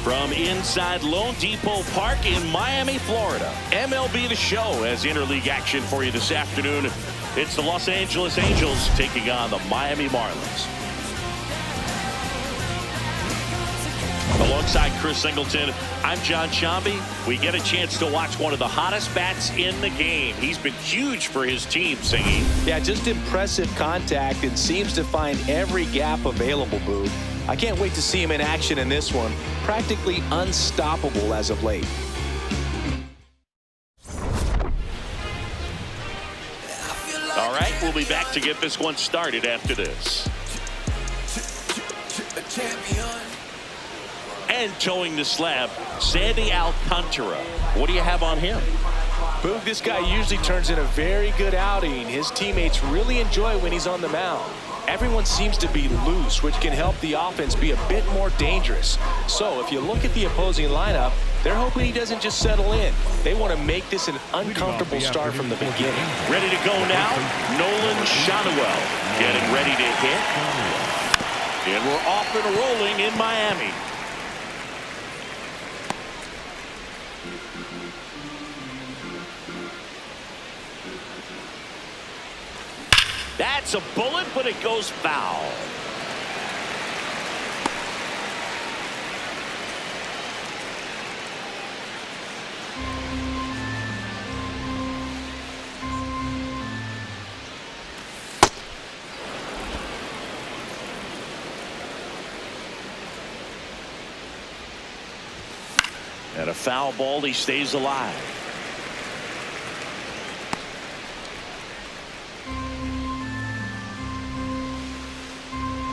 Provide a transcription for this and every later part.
From inside Lone Depot Park in Miami, Florida, MLB The Show has interleague action for you this afternoon. It's the Los Angeles Angels taking on the Miami Marlins. Alongside Chris Singleton, I'm John Shambi. We get a chance to watch one of the hottest bats in the game. He's been huge for his team, Singy. Yeah, just impressive contact and seems to find every gap available, Boo. I can't wait to see him in action in this one. Practically unstoppable as of late. All right, we'll be back to get this one started after this. And towing the slab, Sandy Alcantara. What do you have on him? Boog, this guy usually turns in a very good outing. His teammates really enjoy when he's on the mound. Everyone seems to be loose, which can help the offense be a bit more dangerous. So if you look at the opposing lineup, they're hoping he doesn't just settle in. They want to make this an uncomfortable start from the beginning. Ready to go now, Nolan Shotwell getting ready to hit. And we're off and rolling in Miami. That's a bullet, but it goes foul. And a foul ball, he stays alive.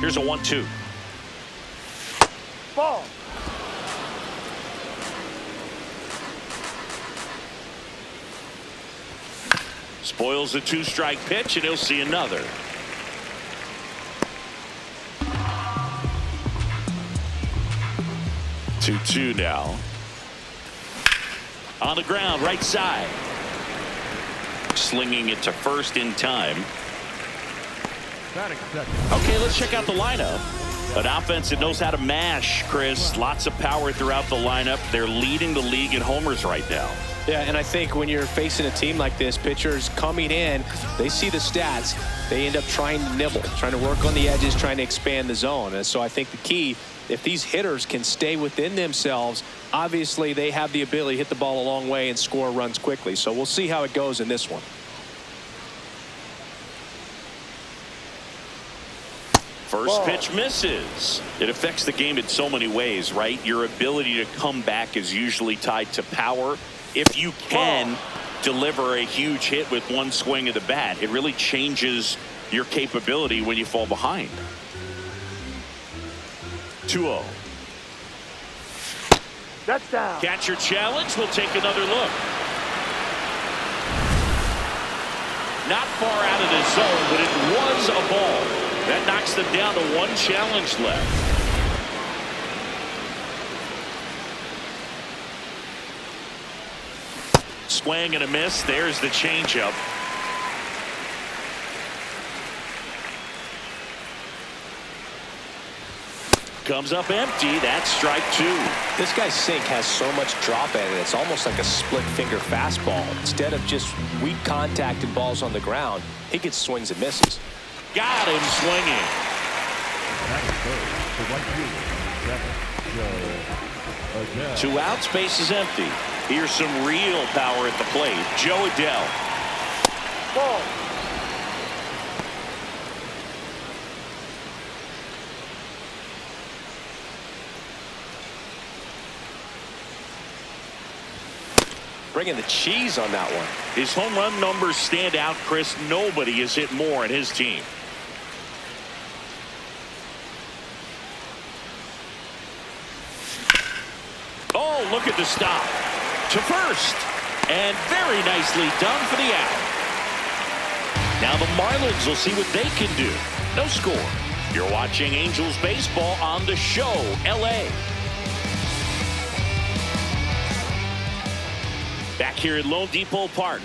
Here's a 1-2. Ball. Spoils the two-strike pitch, and he'll see another. Two now. On the ground, right side. Slinging it to first in time. Okay, let's check out the lineup. An offense that knows how to mash, Chris. Lots of power throughout the lineup. They're leading the league in homers right now. Yeah, and I think when you're facing a team like this, pitchers coming in, they see the stats. They end up trying to nibble, trying to work on the edges, trying to expand the zone. And so I think the key, if these hitters can stay within themselves, obviously they have the ability to hit the ball a long way and score runs quickly. So we'll see how it goes in this one. First pitch misses. It affects the game in so many ways, right? Your ability to come back is usually tied to power. If you can deliver a huge hit with one swing of the bat, it really changes your capability when you fall behind. 2-0. That's down. Catcher challenge. We'll take another look. Not far out of the zone, but it was a ball. That knocks them down to one challenge left. Swing and a miss. There's the changeup. Comes up empty. That's strike two. This guy's sink has so much drop at it. It's almost like a split finger fastball. Instead of just weak contact and balls on the ground, he gets swings and misses. Got him swinging. 2 outs, base is empty. Here's some real power at the plate. Joe Adell. Ball. Bringing the cheese on that one. His home run numbers stand out, Chris. Nobody has hit more in his team. Oh, look at the stop. To first. And very nicely done for the out. Now the Marlins will see what they can do. No score. You're watching Angels baseball on The Show, LA. Back here at Lone Depot Park.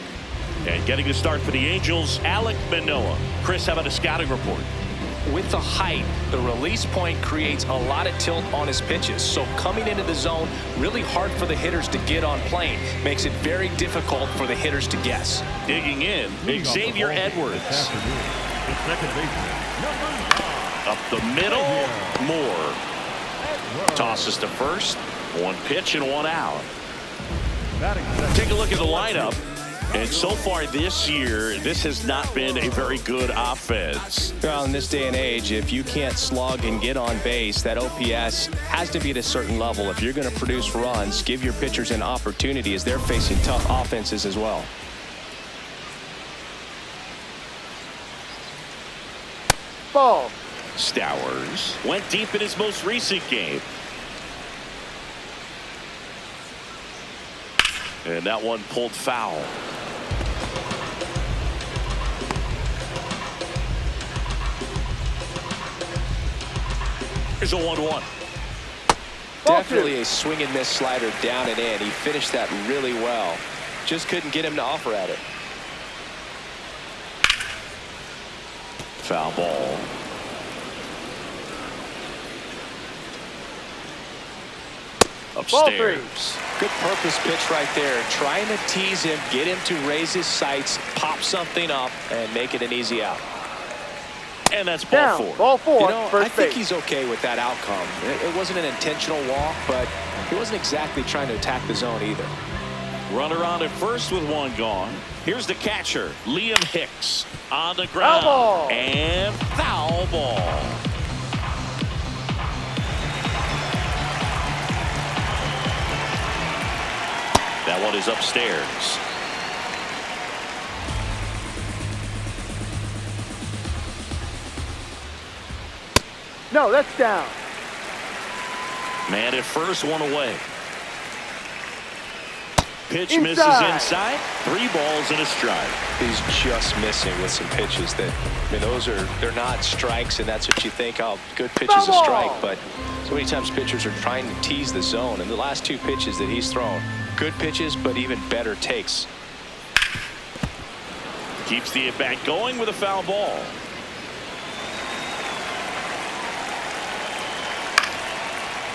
And getting the start for the Angels, Alek Manoah. Chris, how about a scouting report? With the height, the release point creates a lot of tilt on his pitches. So coming into the zone, really hard for the hitters to get on plane. Makes it very difficult for the hitters to guess. Digging in, Xavier Edwards. Up the middle, Moore. Tosses to first. One pitch and one out. Take a look at the lineup. And so far this year, this has not been a very good offense. Well, in this day and age, if you can't slug and get on base, that OPS has to be at a certain level. If you're going to produce runs, give your pitchers an opportunity as they're facing tough offenses as well. Ball. Stowers went deep in his most recent game. And that one pulled foul. Here's a 1-1. Definitely a swing and miss slider down and in. He finished that really well. Just couldn't get him to offer at it. Foul ball. Upstairs. Good purpose pitch right there. Trying to tease him, get him to raise his sights, pop something up, and make it an easy out. And that's ball four. Ball four. You know, First I think base. he's okay with that outcome. It wasn't an intentional walk, but he wasn't exactly trying to attack the zone either. Runner on at first with one gone. Here's the catcher, Liam Hicks, on the ground. Foul ball. And foul ball. That one is upstairs. No, that's down. Man at first, one away. Pitch Inside. misses inside. 3 balls and a strike. He's just missing with some pitches that, I mean, they're not strikes, and that's what you think, oh, good pitch is a Foul strike, ball. but so many times pitchers are trying to tease the zone, and the last 2 pitches that he's thrown, good pitches, but even better takes. Keeps the at-bat going with a foul ball.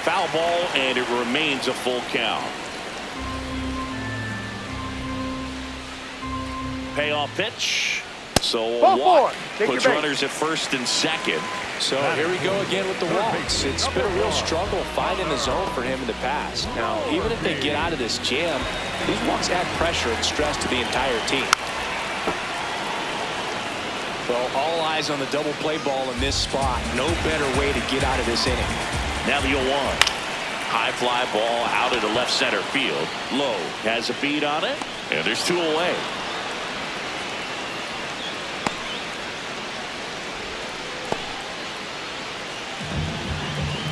Foul ball, and it remains a full count. Payoff pitch. So a Ball walk four. Take puts your base. runners at first and second. So here we go again with the walks. It's been a real struggle finding the zone for him in the past. Now, even if they get out of this jam, these walks add pressure and stress to the entire team. Well, all eyes on the double play ball in this spot. No better way to get out of this inning. Now the 0-1. High fly ball out into left center field. Lowe has a beat on it, and there's 2 away.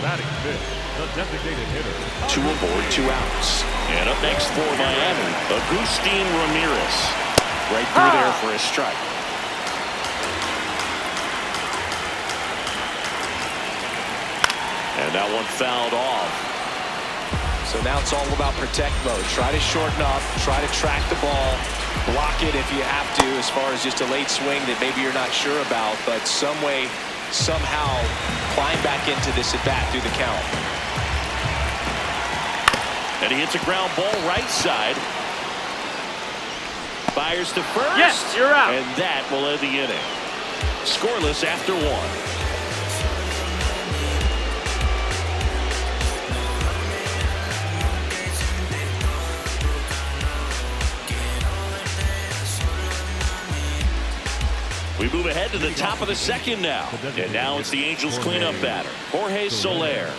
Batting fifth, the designated hitter. 2 aboard, 2 outs. And up next for Miami, Agustin Ramirez. Right through there for a strike. And that one fouled off. So now it's all about protect mode. Try to shorten up, try to track the ball, block it if you have to, as far as just a late swing that maybe you're not sure about, but some way, somehow climb back into this at bat through the count. And he hits a ground ball right side. Fires to first. Yes, you're out. And that will end the inning. Scoreless after 1. We move ahead to the top of the second now. And now it's the Angels cleanup batter, Jorge Soler.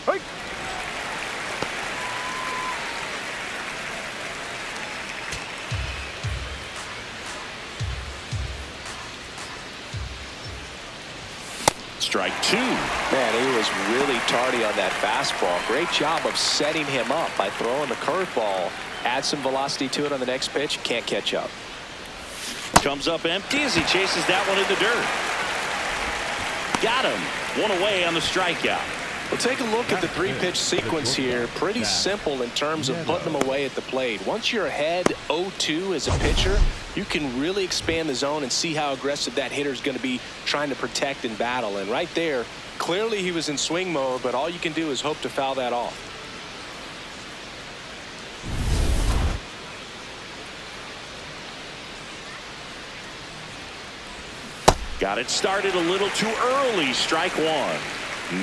Hey. Strike 2. Man, he was really tardy on that fastball. Great job of setting him up by throwing the curveball. Add some velocity to it on the next pitch. Can't catch up. Comes up empty as he chases that one in the dirt. Got him. One away on the strikeout. Well, take a look at the three-pitch sequence here. Pretty simple in terms of putting them away at the plate. Once you're ahead 0-2 as a pitcher, you can really expand the zone and see how aggressive that hitter is going to be trying to protect and battle. And right there, clearly he was in swing mode, but all you can do is hope to foul that off. Got it started a little too early. Strike one.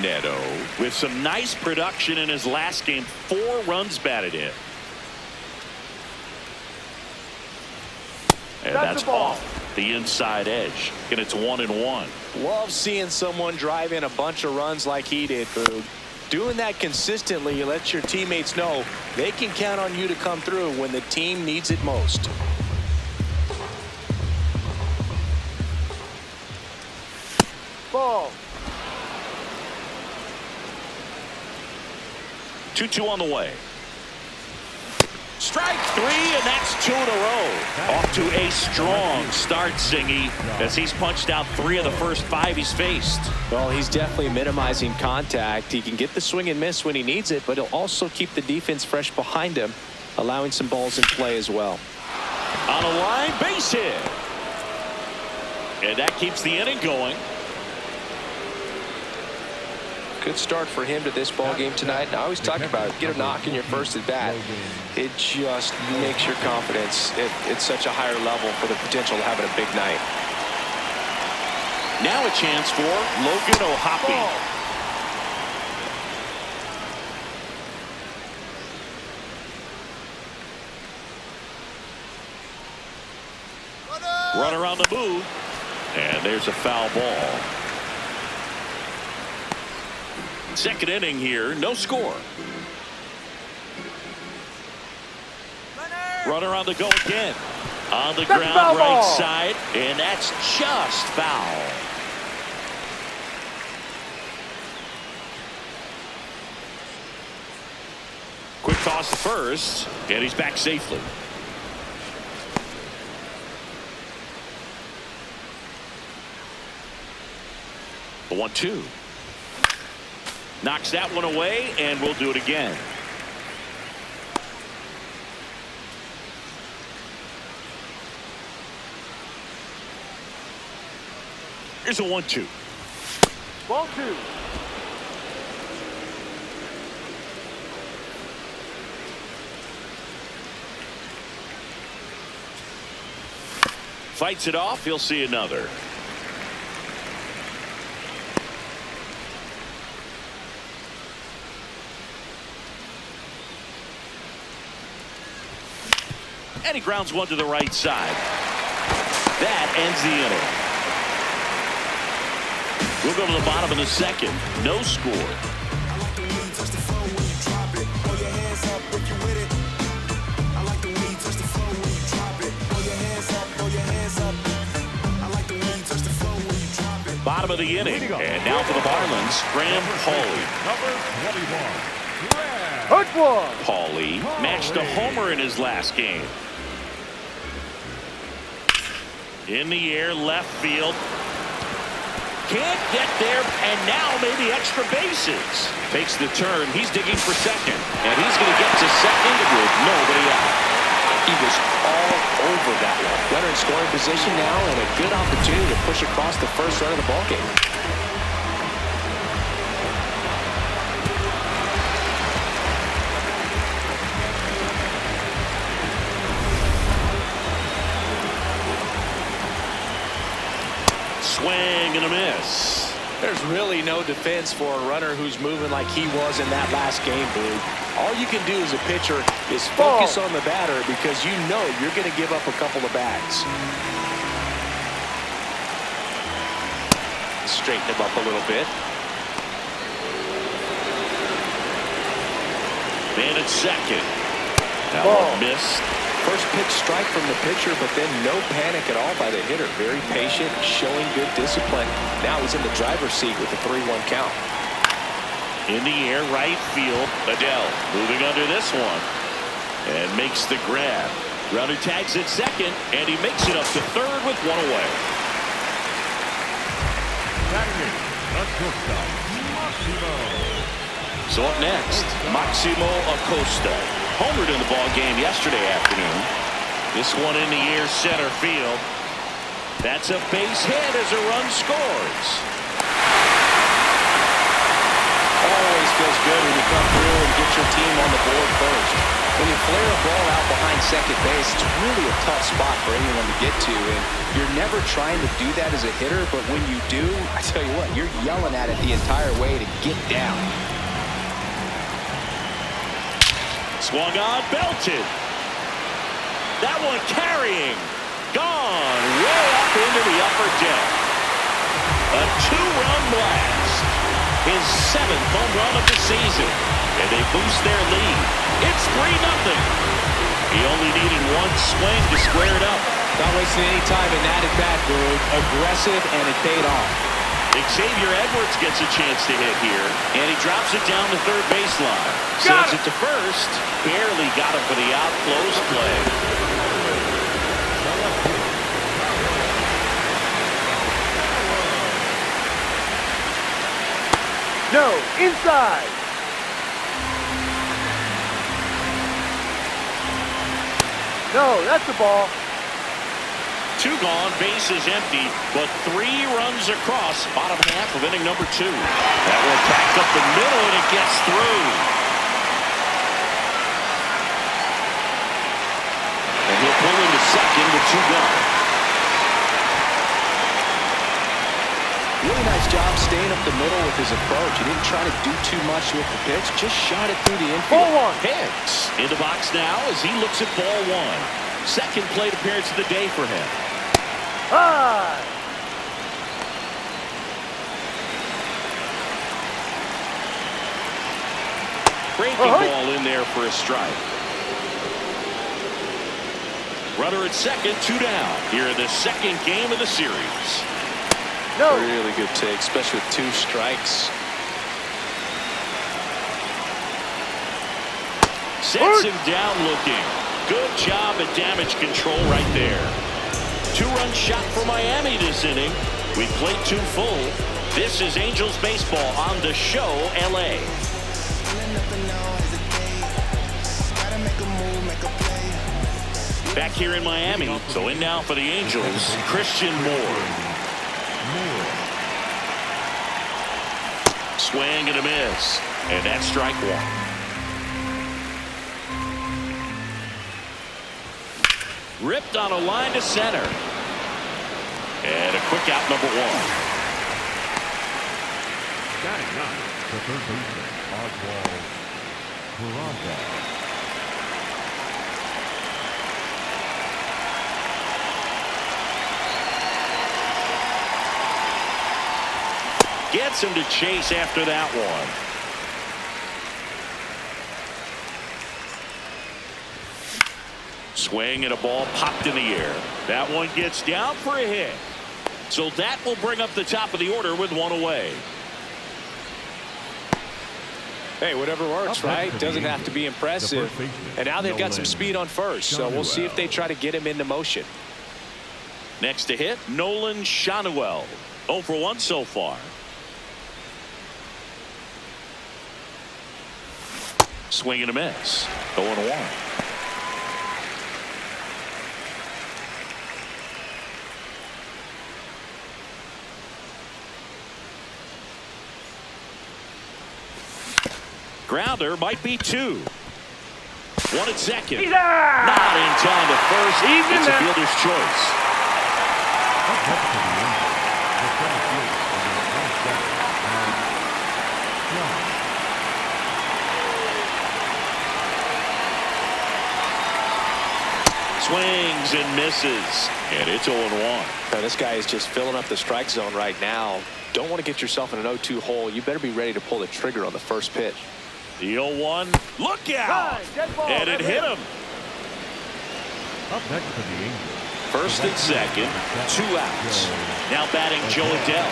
Neto with some nice production in his last game. 4 runs batted in. And that's off the inside edge. And it's 1-1. Love seeing someone drive in a bunch of runs like he did, Boog. Doing that consistently, you let your teammates know they can count on you to come through when the team needs it most. Ball. 2-2 on the way. Strike 3, and that's 2 in a row. Off to a strong start, Singy, as he's punched out 3 of the first 5 he's faced. Well, he's definitely minimizing contact. He can get the swing and miss when he needs it, but he'll also keep the defense fresh behind him, allowing some balls in play as well. On a line, base hit. And that keeps the inning going. Good start for him to this ball game tonight. And I always talk about it. Get a knock in your first at bat. It just makes your confidence at such a higher level for the potential of having a big night. Now a chance for Logan O'Hoppe. Runner on the move. And there's a foul ball. Second inning here, no score. Runner on the go again. On the ground right side, and that's just foul. Quick toss to first, and he's back safely. The 1-2. Knocks that one away, and we'll do it again. Here's a 1-2. Ball 2. Fights it off. He'll see another. And he grounds one to the right side. That ends the inning. We'll go to the bottom of the second. No score. Bottom of the inning. And now for the Marlins, Graham Pauley. Hook one. Pauley matched a homer in his last game. In the air, left field. Can't get there, and now maybe extra bases. Takes the turn. He's digging for second, and he's going to get to second with nobody out. He was all over that one. Runner in scoring position now, and a good opportunity to push across the first run of the ballgame. Swing and a miss. There's really no defense for a runner who's moving like he was in that last game, Blue. All you can do as a pitcher is focus on the batter because you know you're going to give up a couple of bags. Straighten him up a little bit. Man at second. That one missed. First pitch strike from the pitcher, but then no panic at all by the hitter. Very patient, showing good discipline. Now he's in the driver's seat with a 3-1 count. In the air, right field. Adele moving under this one and makes the grab. Runner tags at second, and he makes it up to third with one away. Acosta. Maximo. So up next, Maximo Acosta. Homered in the ball game yesterday afternoon. This one in the air center field. That's a base hit as a run scores. Always feels good when you come through and get your team on the board first. When you flare a ball out behind second base, it's really a tough spot for anyone to get to, and you're never trying to do that as a hitter, but when you do, I tell you what, you're yelling at it the entire way to get down. Swung on, belted. That one carrying. Gone way up into the upper deck. A two-run blast. His 7th home run of the season. And they boost their lead. It's 3-0. He only needed one swing to square it up. Not wasting any time in that at-bat, Boog. Aggressive, and it paid off. Xavier Edwards gets a chance to hit here, and he drops it down the third baseline. Sends it to first. Barely got him for the out. Close play. No, inside. No, that's the ball. 2 gone, base is empty, but 3 runs across. Bottom half of inning number 2. That one packed up the middle, and it gets through. And he'll pull into second with 2 gone. Really nice job staying up the middle with his approach. He didn't try to do too much with the pitch, just shot it through the infield. Ball 1. Hicks in the box now as he looks at ball 1. Second plate appearance of the day for him. High. Breaking ball in there for a strike. Runner at second, 2 down. Here in the second game of the series. No. Really good take, especially with 2 strikes. Sets him down looking. Good job at damage control right there. 2-run shot for Miami this inning. We played 2 full. This is Angels baseball on the show, LA. Back here in Miami. So in now for the Angels, Christian Moore. Swing and a miss. And that's strike 1. Ripped on a line to center. And a quick out, number 1. Batting up, the third baseman, Oswald Peralta. Gets him to chase after that one. Swing and a ball popped in the air. That one gets down for a hit. So that will bring up the top of the order with 1 away. Hey, whatever works, right? Doesn't have to be impressive. And now they've got some speed on first, so we'll see if they try to get him into motion. Next to hit, Nolan Shanuel. 0 for 1 so far. Swing and a miss. 0-1. Grounder might be 2. 1 at second. He's out. Not in time to first. He's in it's a there. fielder's choice. Up next to the Angels, the center fielder, number 27, Swings and misses. And it's 0-1. Now, this guy is just filling up the strike zone right now. Don't want to get yourself in an 0-2 hole. You better be ready to pull the trigger on the first pitch. The 0-1. Look out. Dead ball. And it hit him. Up next to the Angels, First and second. 2 outs. Now batting Joe Adele.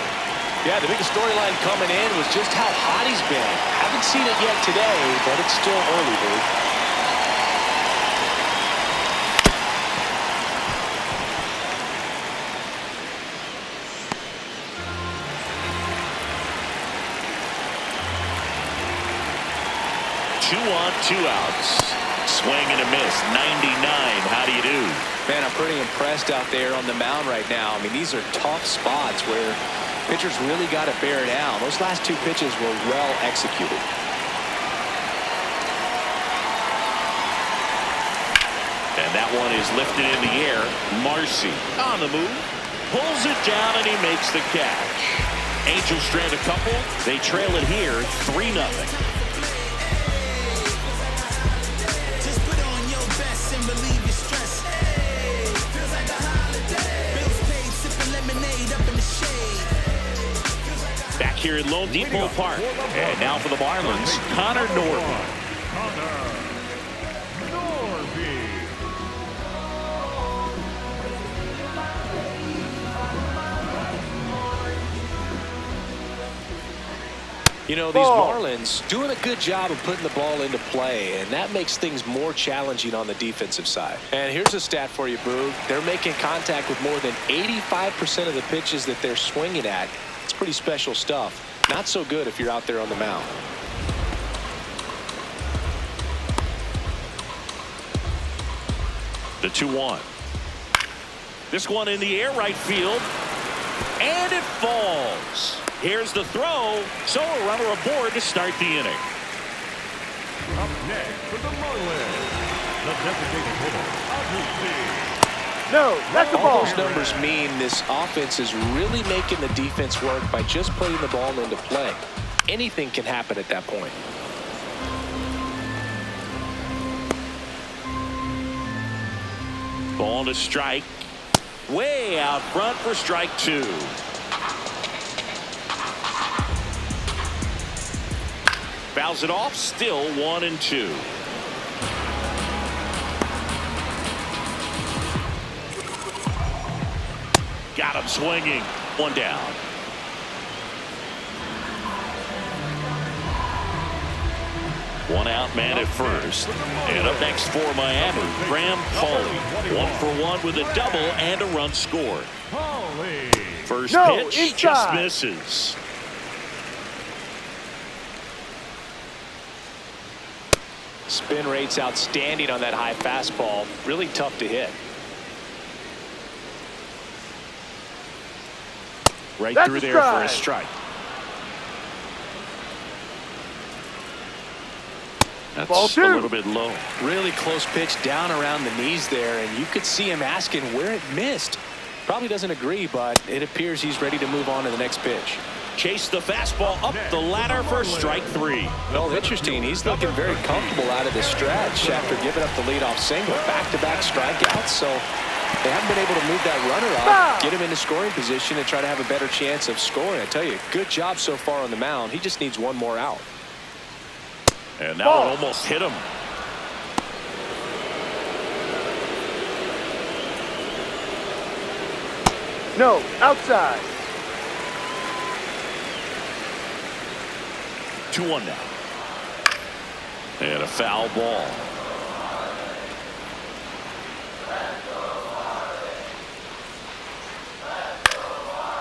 Yeah, the biggest storyline coming in was just how hot he's been. Haven't seen it yet today, but it's still early, dude. 2 on, 2 outs. Swing and a miss. 99. How do you do? Man, I'm pretty impressed out there on the mound right now. I mean, these are tough spots where pitchers really got to bear down. Those last 2 pitches were well executed. And that one is lifted in the air. Marcy on the move. Pulls it down and he makes the catch. Angels strand a couple. They trail it here 3-0. Back here at Lone Depot Park. And now for the Marlins, Connor Norby. You know, these Marlins doing a good job of putting the ball into play, and that makes things more challenging on the defensive side. And here's a stat for you, Boog. They're making contact with more than 85% of the pitches that they're swinging at. It's pretty special stuff. Not so good if you're out there on the mound. The 2-1. This one in the air, right field. And it falls. Here's the throw. So a runner aboard to start the inning. Up next for the Marlins, the designated hitter, No, that's the All ball. those numbers mean this offense is really making the defense work by just putting the ball into play. Anything can happen at that point. Ball to strike. Way out front for strike 2. Fouls it off. Still 1-2. Got him swinging. 1 down. One out, man at first. And up next for Miami, Graham Pauley. 1 for 1 with a double and a run scored. First pitch inside. just misses. Spin rate's outstanding on that high fastball. Really tough to hit. Right That's through a there for a strike. strike. That's Ball 2. a little bit low. Really close pitch down around the knees there, and you could see him asking where it missed. Probably doesn't agree, but it appears he's ready to move on to the next pitch. Chase the fastball up the ladder for strike 3. Well, interesting. He's looking very comfortable out of the stretch after giving up the leadoff single. Back-to-back strikeouts, so they haven't been able to move that runner up, get him into scoring position, and try to have a better chance of scoring. I tell you, good job so far on the mound. He just needs one more out. And now it almost hit him. No, outside. 2-1 now. And a foul ball.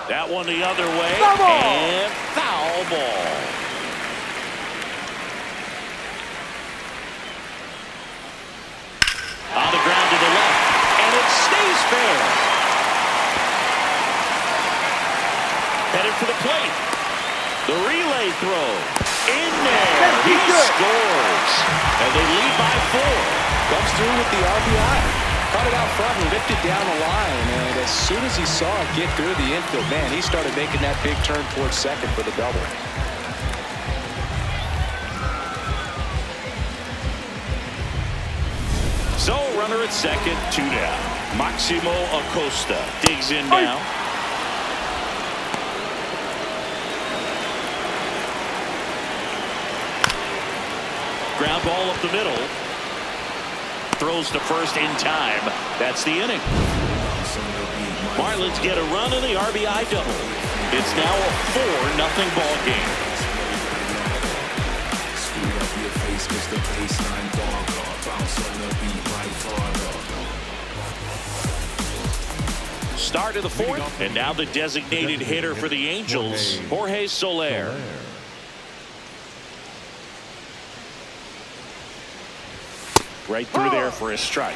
That one the other way. Foul ball. And foul ball. On the ground to the left. And it stays fair. Headed for the plate. The relay throw. In there. He scores. And they lead by 4. Comes through with the RBI. Caught it out front and lifted down the line. And as soon as he saw it get through the infield, man, he started making that big turn towards second for the double. So runner at second, 2 down. Maximo Acosta digs in now. Ground ball up the middle. Throws to first in time. That's the inning. Marlins get a run in the RBI double. It's now a 4-0 ball game. Start of the 4th, and now the designated hitter for the Angels, Jorge Soler. right through there for a strike.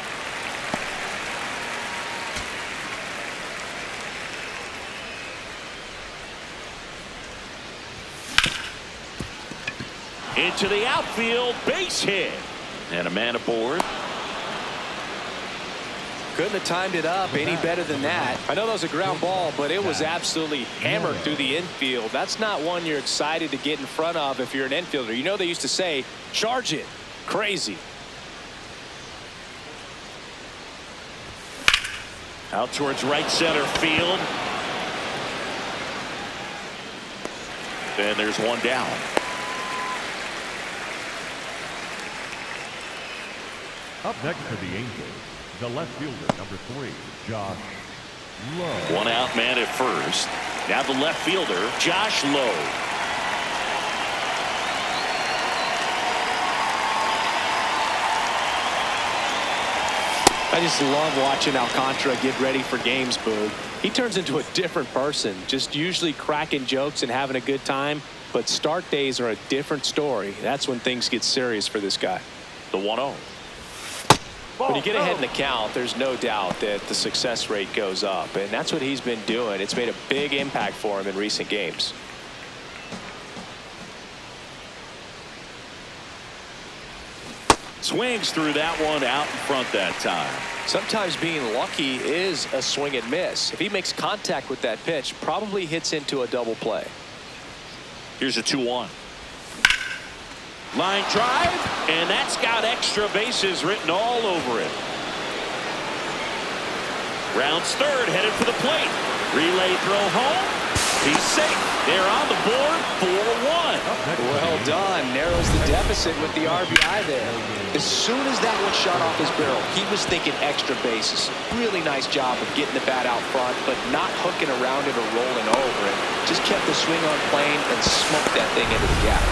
Into the outfield, base hit. And a man aboard. Couldn't have timed it up any better than that. I know that was a ground ball, but it was absolutely hammered through the infield. That's not one you're excited to get in front of if you're an infielder. You know they used to say, charge it. Crazy. Out towards right center field. And there's one down. Up next for the Angels, the left fielder, number 3, Josh Lowe. One out man at first. Now the left fielder, Josh Lowe. I just love watching Alcantara get ready for games, Boog. He turns into a different person, just usually cracking jokes and having a good time. But start days are a different story. That's when things get serious for this guy. The 1-0. When you get ahead in the count, there's no doubt that the success rate goes up, and that's what he's been doing. It's made a big impact for him in recent games. Swings through that one out in front that time. Sometimes being lucky is a swing and miss. If he makes contact with that pitch, probably hits into a double play. Here's a 2-1. Line drive, and that's got extra bases written all over it. Rounds third, headed for the plate. Relay throw home. He's safe. They're on the board, 4-1. Well done. Narrows the deficit with the RBI there. As soon as that one shot off his barrel, he was thinking extra bases. Really nice job of getting the bat out front, but not hooking around it or rolling over it. Just kept the swing on plane and smoked that thing into the gap.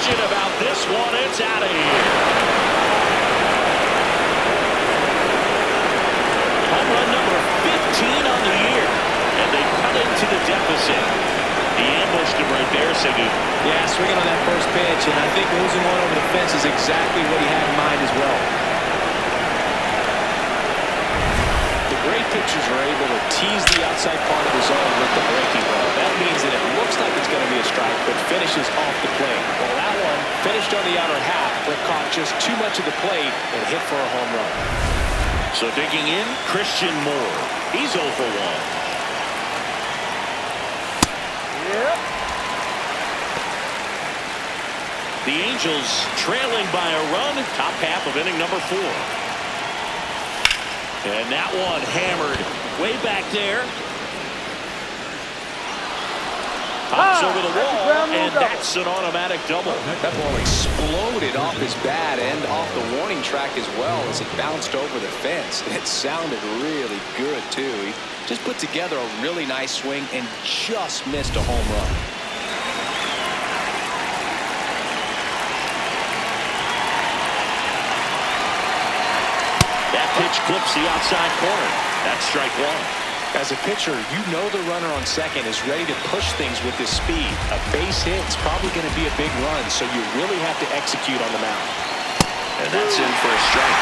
About this one, it's out of here. Home run number 15 on the year, and they cut into the deficit. He ambushed him right there, Siggy. Yeah, swinging on that first pitch, and I think losing one over the fence is exactly what he had in mind as well. The great pitchers are able to tease the outside part of the zone with the breaking ball. That means that it looks like it's going to be a strike, but finishes off the plate. Well, that one finished on the outer half, but caught just too much of the plate and hit for a home run. So digging in, Christian Moore. He's 0 for 1. Yep. The Angels trailing by a run, top half of inning number 4. And that one hammered way back there. Pops over the wall, and that's an automatic double. That ball exploded off his bat and off the warning track as well as it bounced over the fence. It sounded really good, too. He just put together a really nice swing and just missed a home run. That pitch clips the outside corner. That's strike 1. As a pitcher, you know the runner on second is ready to push things with his speed. A base hit is probably going to be a big run, so you really have to execute on the mound. And that's in for a strike.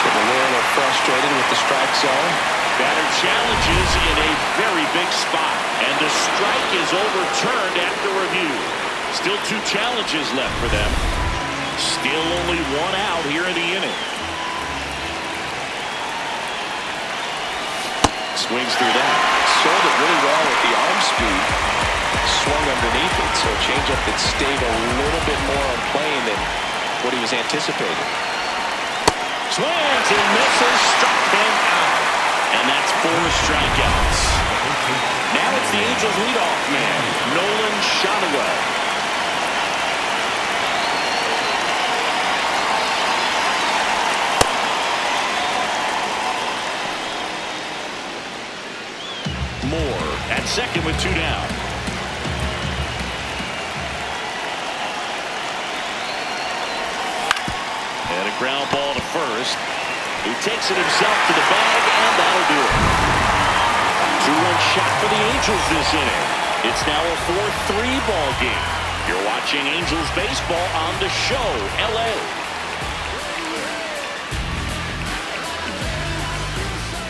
Getting a little frustrated with the strike zone. Batter challenges in a very big spot, and the strike is overturned after review. Still 2 challenges left for them. Still only 1 out here in the inning. Swings through that. Sold it really well with the arm speed. Swung underneath it, so a changeup that stayed a little bit more on plane than what he was anticipating. Swings and misses, struck him out. And that's 4 strikeouts. Now it's the Angels leadoff man, Nolan Shotwell. Moore at second with 2 down. And a ground ball to first. He takes it himself to the bag, and that'll do it. 2-run shot for the Angels this inning. It's now a 4-3 ball game. You're watching Angels baseball on the show, LA.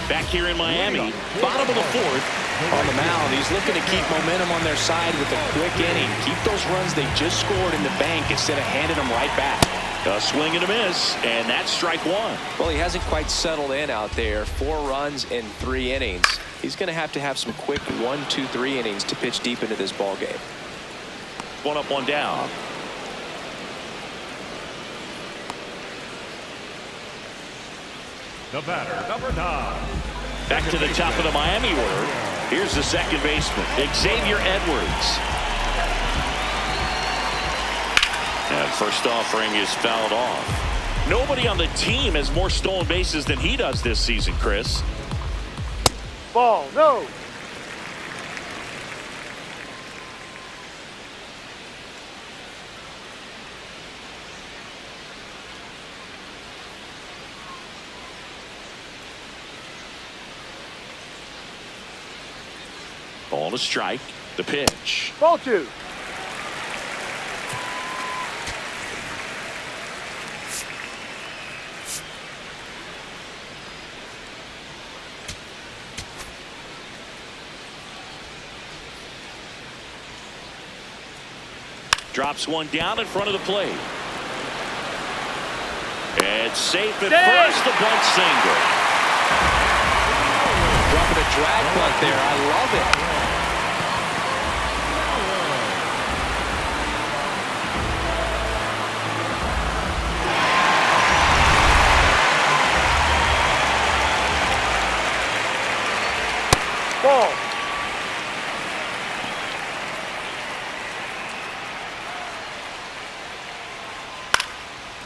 Back here in Miami, bottom of the fourth. On the mound, he's looking to keep momentum on their side with a quick inning. Keep those runs they just scored in the bank instead of handing them right back. A swing and a miss, and that's strike one. Well, he hasn't quite settled in out there. 4 runs in 3 innings. He's going to have some quick 1, 2, 3 innings to pitch deep into this ball game. 1 up, 1 down. The batter, number 9. Back to the top of the Miami order. Here's the second baseman, Xavier Edwards. And first offering is fouled off. Nobody on the team has more stolen bases than he does this season, Chris. Ball, no. Ball to strike. The pitch. Ball 2. Drops one down in front of the plate. It's safe at Dang. first. The bunt single. Dropping a drag bunt there. I love it. Ball.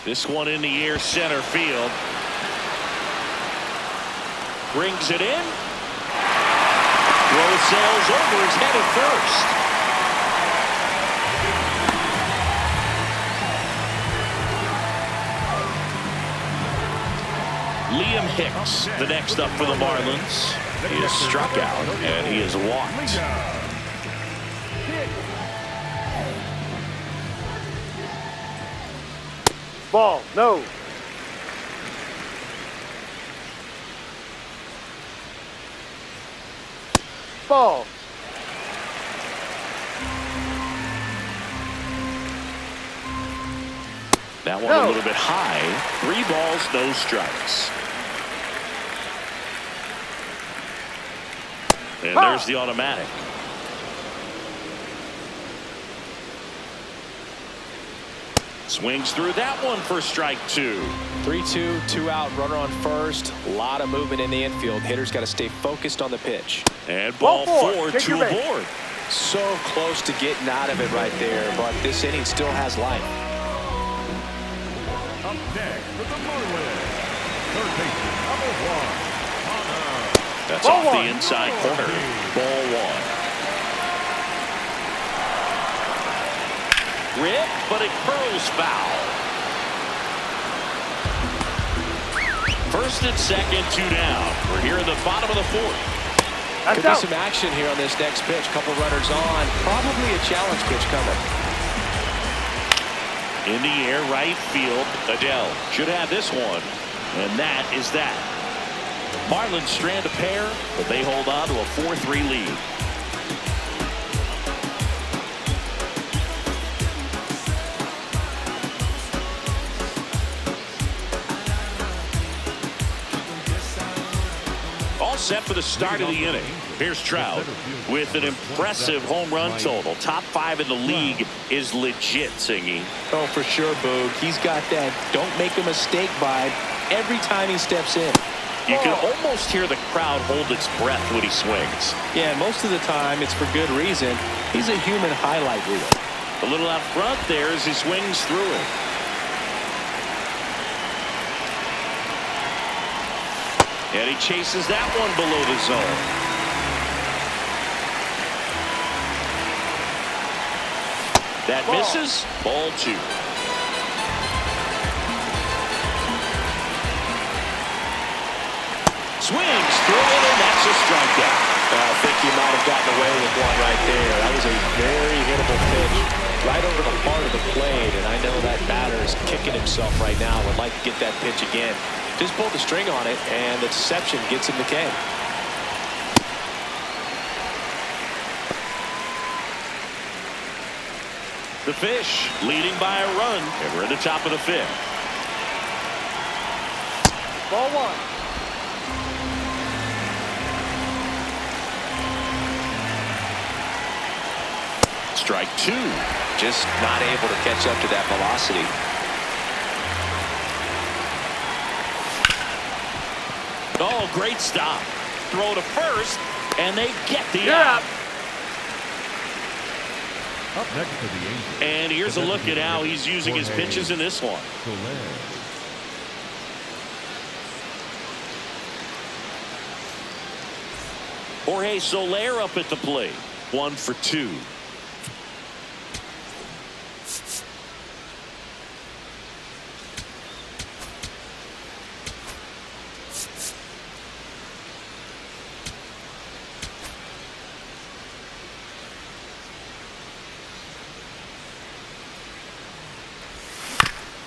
This one in the air, center field. Brings it in. Throw sails over. He's headed first. Liam Hicks, the next up for the Marlins. He is struck out and he is walked. Ball, no. Ball. That one No. a little bit high. 3 balls, no strikes. And there's the automatic. Swings through that one for strike 2. 3-2, 2 out, runner on first. A lot of movement in the infield. Hitter's got to stay focused on the pitch. And ball 4, Take 2 your base. aboard. So close to getting out of it right there, but this inning still has life. Up next for the Marlins, third baseman, number 1. That's Ball off 1. the inside corner. Ball 1. Rip, but it curls foul. First and second, 2 down. We're here in the bottom of the fourth. That's Could be out. some action here on this next pitch. Couple runners on. Probably a challenge pitch coming. In the air, right field. Adele should have this one. And that is that. Marlins strand a pair, but they hold on to a 4-3 lead. All set for the start of the inning. Here's Trout with an impressive home run total. Top 5 in the league is legit, Singy. Oh, for sure, Boog. He's got that don't make a mistake vibe every time he steps in. You can almost hear the crowd hold its breath when he swings. Yeah, most of the time it's for good reason. He's a human highlight reel. A little out front there as he swings through it. And he chases that one below the zone. That misses. Ball 2. Swings through it, and that's a strikeout. I think he might have gotten away with one right there. That was a very hittable pitch right over the heart of the plate, and I know that batter is kicking himself right now. Would like to get that pitch again. Just pulled the string on it, and the deception gets him the K. The Fish leading by a run, and we're at the top of the 5th. Ball 1. Strike 2. Just not able to catch up to that velocity. Oh, great stop. Throw to first, and they get the out. Up next to the Angels. And here's a look at how he's using his pitches in this one. Jorge Soler up at the plate. 1 for 2.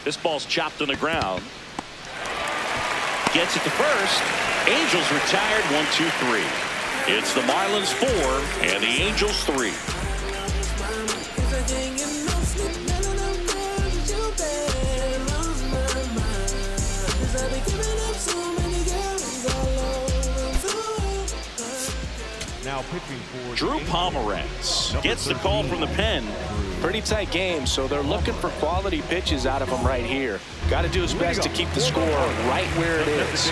This ball's chopped on the ground. Gets it to first. Angels retired. 1, 2, 3. It's the Marlins 4 and the Angels 3. Now pitching for Drew Pomeranz gets the call from the pen. Pretty tight game, so they're looking for quality pitches out of him right here. Got to do his best to keep the score right where it is.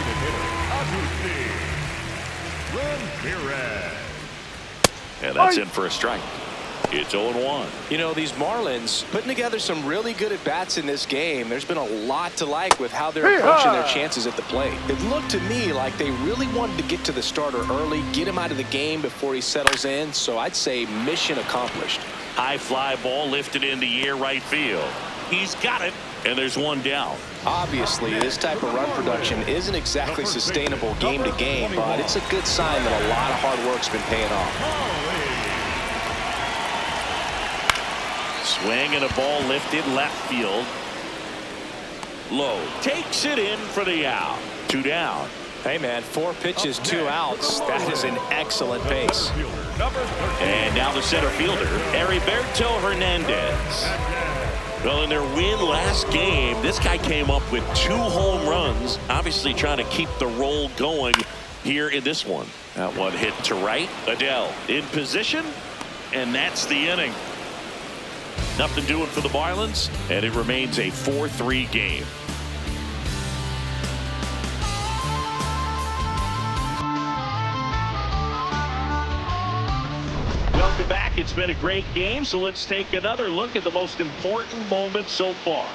And that's in for a strike. It's 0-1. You know, these Marlins putting together some really good at-bats in this game. There's been a lot to like with how they're approaching their chances at the plate. It looked to me like they really wanted to get to the starter early, get him out of the game before he settles in. So I'd say mission accomplished. High fly ball lifted in the air right field. He's got it, and there's one down. Obviously, this type of run production isn't exactly sustainable game to game, but it's a good sign that a lot of hard work's been paying off. Swing and a ball lifted left field. Low takes it in for the out. 2 down. Hey, man, 4 pitches, 2 outs. That is an excellent pace. And now the center fielder, Heriberto Hernandez. Well, in their win last game, this guy came up with 2 home runs, obviously trying to keep the roll going here in this one. That one hit to right. Adele in position, and that's the inning. Nothing doing for the Marlins, and it remains a 4-3 game. Welcome back. It's been a great game, so let's take another look at the most important moments so far.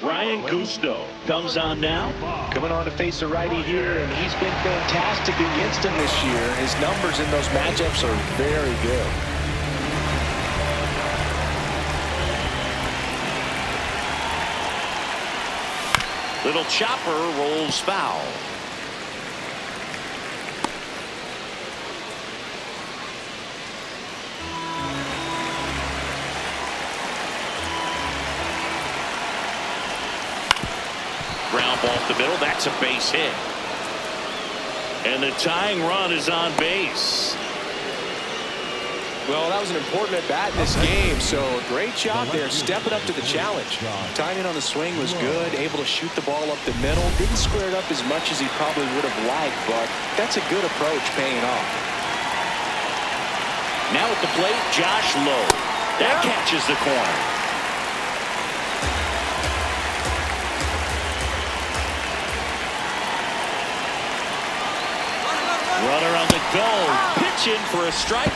Ryan Gusto comes on now. Coming on to face a righty here, and he's been fantastic against him this year. His numbers in those matchups are very good. Little chopper rolls foul. Ground ball up the middle. That's a base hit. And the tying run is on base. Well, that was an important at-bat in this game, so great job there stepping up to the challenge. Timing on the swing was good, able to shoot the ball up the middle. Didn't square it up as much as he probably would have liked, but that's a good approach paying off. Now at the plate, Josh Lowe. That catches the corner. Runner on the go. Pitch in for a strike.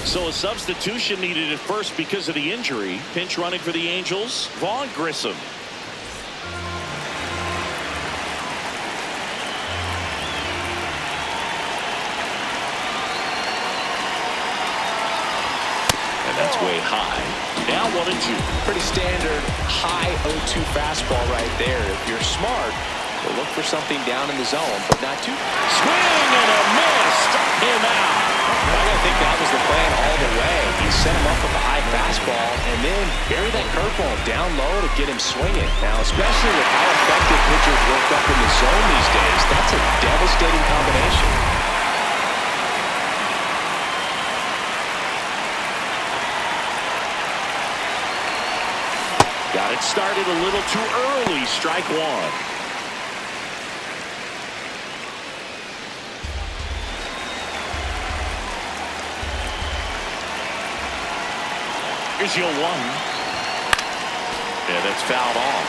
So a substitution needed at first because of the injury. Pinch running for the Angels, Vaughn Grissom. And that's way high. Now 1-2. Pretty standard high 0-2 fastball right there. If you're smart, you'll look for something down in the zone, but not too. Swing and a miss. Struck him out. I think that was the plan all the way. He set him up with a high fastball and then bury that curveball down low to get him swinging. Now, especially with how effective pitchers work up in the zone these days, that's a devastating combination. Got it started a little too early. Strike one. Here's your 1. Yeah, that's fouled off.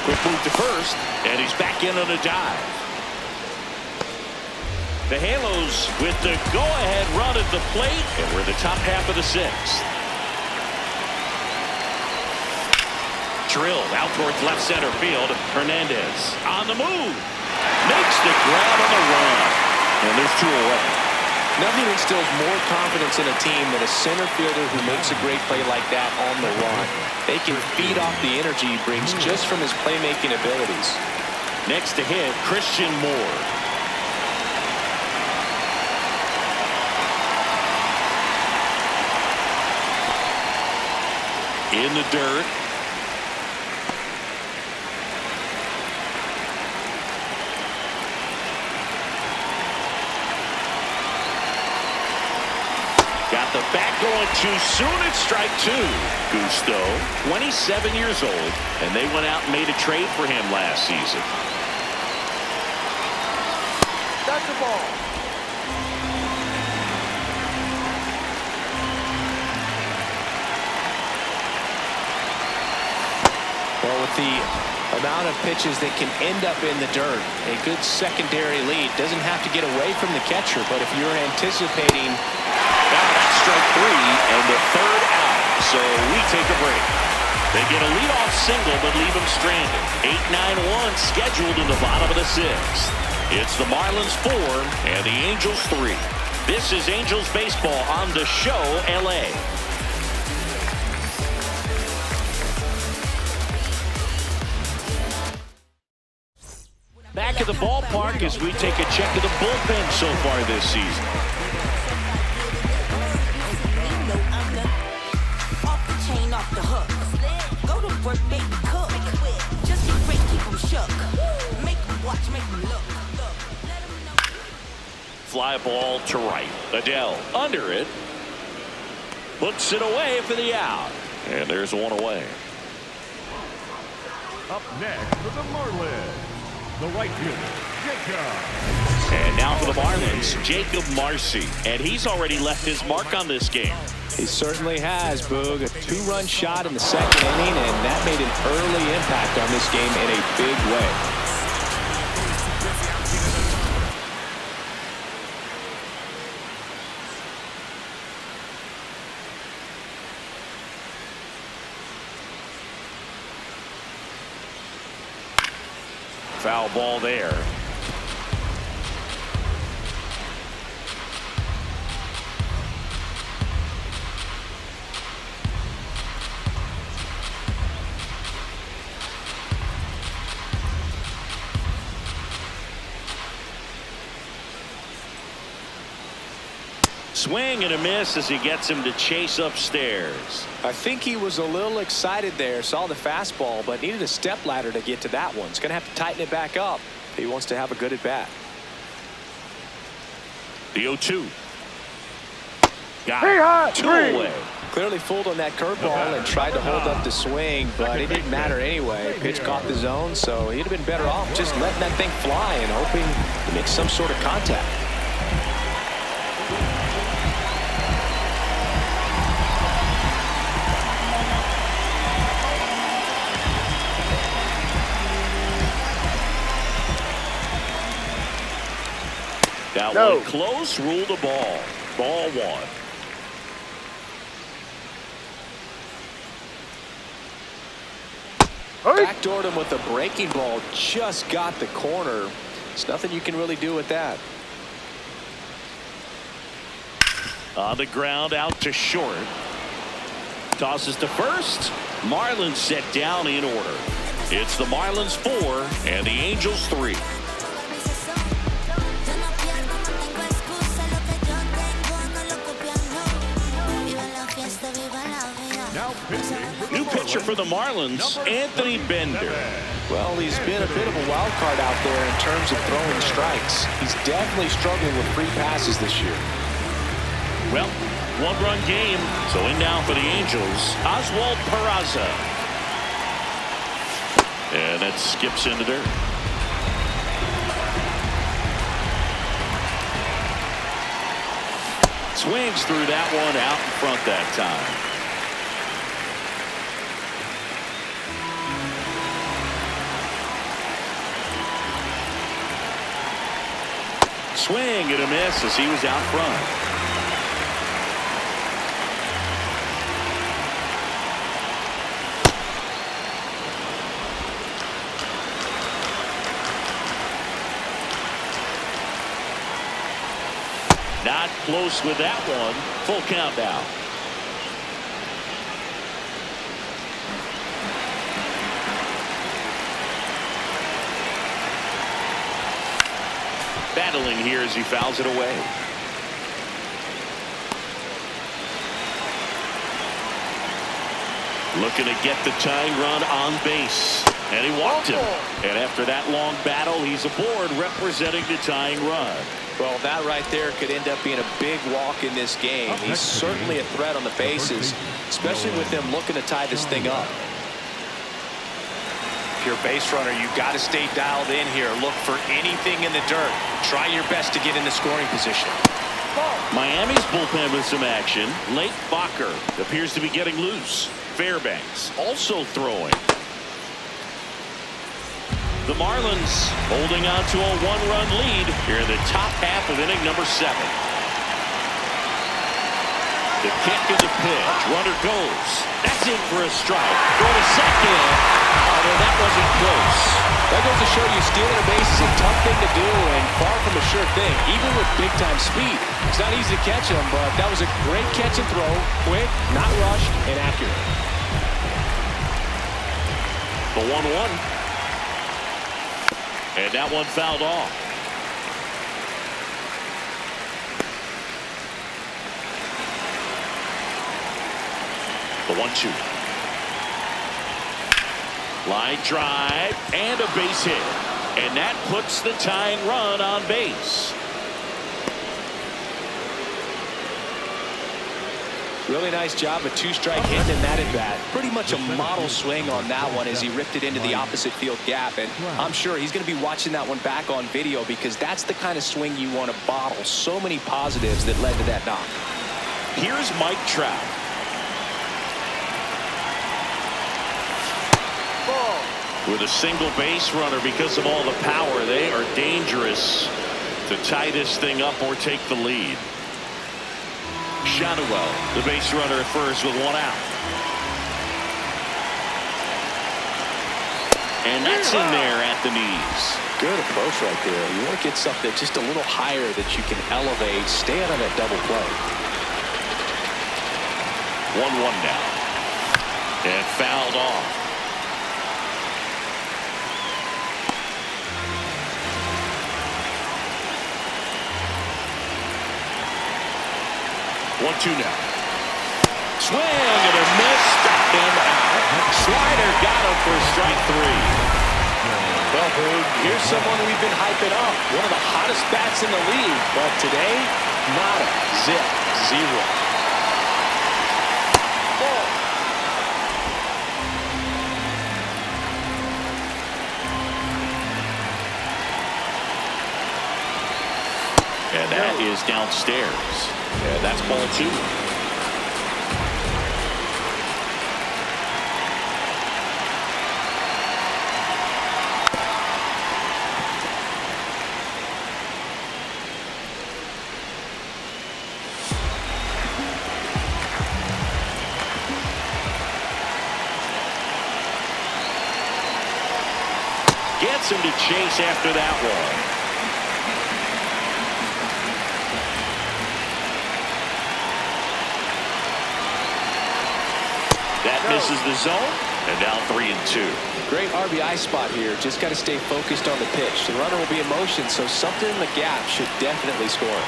Quick move to first, and he's back in on a dive. The Halos with the go-ahead run at the plate, and we're in the top half of the 6th. Drilled out towards left center field. Hernandez on the move. Makes the grab on the run. And there's 2 away. Nothing instills more confidence in a team than a center fielder who makes a great play like that on the run. They can feed off the energy he brings just from his playmaking abilities. Next to hit, Christian Moore. In the dirt. Got the bat going too soon. It's strike 2. Gusto, 27 years old, and they went out and made a trade for him last season. That's the ball. Well, with the amount of pitches that can end up in the dirt, a good secondary lead doesn't have to get away from the catcher, but if you're anticipating. That's strike 3 and the 3rd out. So we take a break. They get a leadoff single but leave him stranded. 8-9-1 scheduled in the bottom of the 6th. It's the Marlins 4 and the Angels 3. This is Angels baseball on the show LA. Back at the ballpark as we take a check of the bullpen so far this season. Fly ball to right. Adele under it. Puts it away for the out. And there's 1 away. Up next for the Marlins, the right fielder, Jacob. And now for the Marlins, Jacob Marcy. And he's already left his mark on this game. He certainly has, Boog. A 2-run shot in the 2nd inning, and that made an early impact on this game in a big way. Foul ball there. Swing and a miss as he gets him to chase upstairs. I think he was a little excited there, saw the fastball, but needed a step ladder to get to that one. He's going to have to tighten it back up if he wants to have a good at bat. The 0-2. Got it. 2 away. Clearly fooled on that curveball and tried to hold up the swing, but it didn't matter anyway. Pitch caught the zone, so he'd have been better off just letting that thing fly and hoping to make some sort of contact. That No. one close, rule the ball. Ball one. Hurry. Backdoored him with a breaking ball. Just got the corner. There's nothing you can really do with that. On the ground, out to short. Tosses to first. Marlins set down in order. It's the Marlins 4 and the Angels 3. Now pitching for the New pitcher for the Marlins, number Anthony Bender. Well, he's been a bit of a wild card out there in terms of throwing strikes. He's definitely struggling with free passes this year. Well, one-run game, so in now for the Angels, Oswald Peraza. And that skips into dirt. Swings through that one out in front that time. Swing and a miss as he was out front. Not close with that one. Full count now. Battling here as he fouls it away. Looking to get the tying run on base. And he walked him. And after that long battle, he's aboard representing the tying run. Well, that right there could end up being a big walk in this game. He's certainly a threat on the bases, especially with them looking to tie this thing up. If you're a base runner, you got to stay dialed in here. Look for anything in the dirt. Try your best to get in the scoring position. Miami's bullpen with some action. Late Bacher appears to be getting loose. Fairbanks also throwing. The Marlins holding on to a one-run lead here in the top half of inning number 7. The kick and the pitch. Runner goes. That's in for a strike. Go to second. Although that wasn't close. That goes to show you stealing a base is a tough thing to do and far from a sure thing, even with big-time speed. It's not easy to catch him, but that was a great catch and throw. Quick, not rushed, and accurate. The 1-1. And that one fouled off. The 1-2. Line drive and a base hit. And that puts the tying run on base. Really nice job, a two-strike hit in that at bat. Pretty much a model swing on that one as he ripped it into the opposite field gap. And I'm sure he's going to be watching that one back on video because that's the kind of swing you want to bottle. So many positives that led to that knock. Here's Mike Trout. With a single base runner because of all the power, they are dangerous to tie this thing up or take the lead. Shadowell, the base runner at first with one out. And that's in there at the knees. Good approach right there. You want to get something just a little higher that you can elevate. Stay out of that double play. 1-1 now. And fouled off. One-two now. Swing and a miss. Struck him out. Slider got him for strike 3. Well, Boog, here's someone we've been hyping up. One of the hottest bats in the league. But today, nada. Zip. 0. And that is downstairs. And that's ball 2. Gets him to chase after that one. That misses the zone, and now 3-2. Great RBI spot here. Just got to stay focused on the pitch. The runner will be in motion, so something in the gap should definitely score.